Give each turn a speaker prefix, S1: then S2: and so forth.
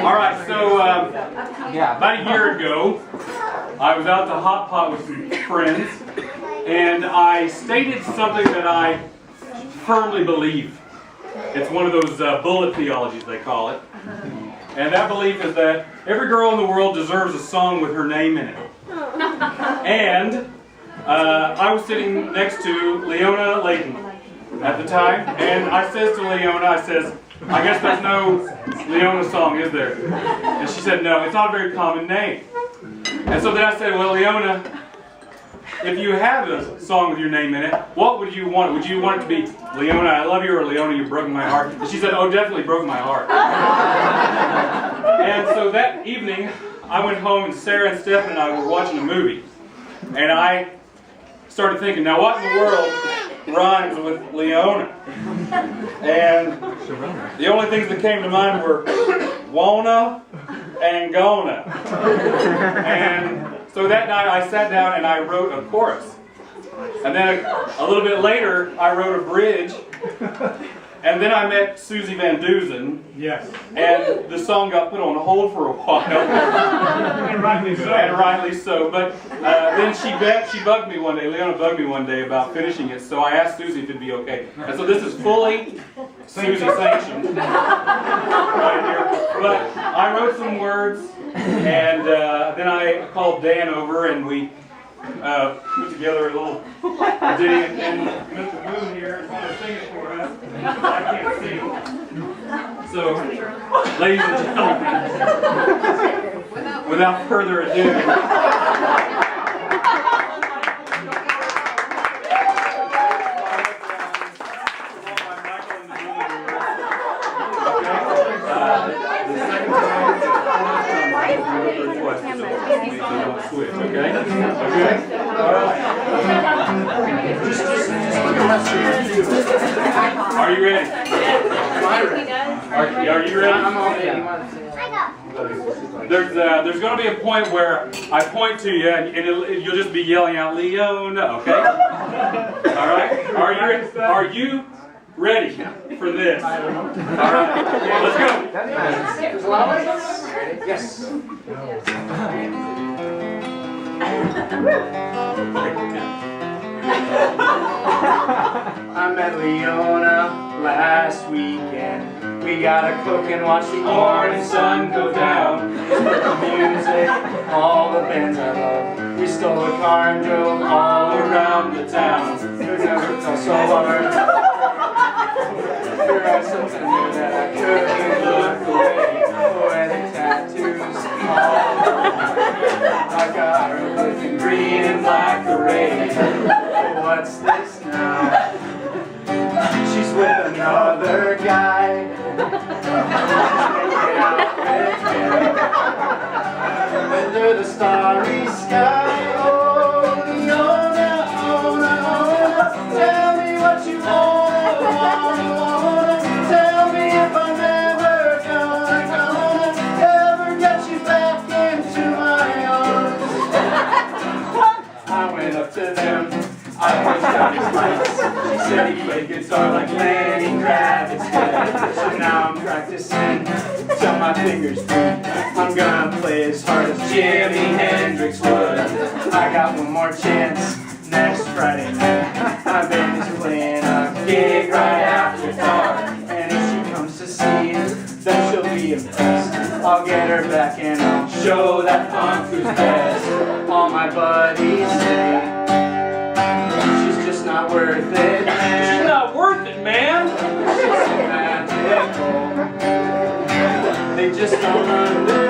S1: All right, so about a year ago, I was out to Hot Pot with some friends, and I stated something that I firmly believe. It's one of those bullet theologies, they call it. And that belief is that every girl in the world deserves a song with her name in it. And I was sitting next to Leona-ona-ona at the time, and I says to Leona, I says, I guess there's no Leona song, is there? And she said, no, it's not a very common name. And so then I said, well, Leona, if you had a song with your name in it, what would you want? Would you want it to be Leona, I love you, or Leona, you broke my heart? And she said, oh, definitely broke my heart. And so that evening, I went home, and Sarah and Stephen and I were watching a movie. And I started thinking, now what in the world rhymes with Leona? And the only things that came to mind were wanna and gonna. And so that night I sat down and I wrote a chorus. And then a little bit later I wrote a bridge. And then I met Susie Van Dusen. Yes. And the song got put on hold for a while. And rightly so. And rightly so. But then she bugged me one day, Leona bugged me one day about finishing it, so I asked Susie if it'd be okay. And so this is fully Susie sanctioned right here. But I wrote some words, and then I called Dan over, and we put together a little ditty, and Mr. Moon here is going to sing it for us. I can't sing. So, ladies and gentlemen, without further ado, switch, okay? Okay? All right. Are you ready? Are you ready? I'm all ready. There's going to be a point where I point to you and you'll just be yelling out Leona, okay? All right? Are you ready for this? All right. Let's go. Yes.
S2: I met Leona last weekend. We got a cook and watched the morning sun go down. Heard the music, all the bands I love. We stole a car and drove all around the town. It never felt so hard. There was something new that I couldn't look away. Poetic tattoos all over. I got her looking green and black array. What's this now? She's with another guy. Making out with him. Under the starry sky. Oh, Leona-ona-ona. Tell me what you wanna. Tell me if I'm ever gonna ever get you back into my arms. I went up to them. I pushed out his lights. She said he played guitar like Lenny Kravitz-good. So now I'm practicing till my fingers bleed. I'm gonna play as hard as Jimi Hendrix would. I got one more chance next Friday night. My band is playing a gig right after dark. And if she comes to see it, then she'll be impressed. I'll get her back and I'll show that funk who's best. All my buddies say not worth it, man.
S1: She's not worth it, man.
S2: She's so magical. They just don't understand.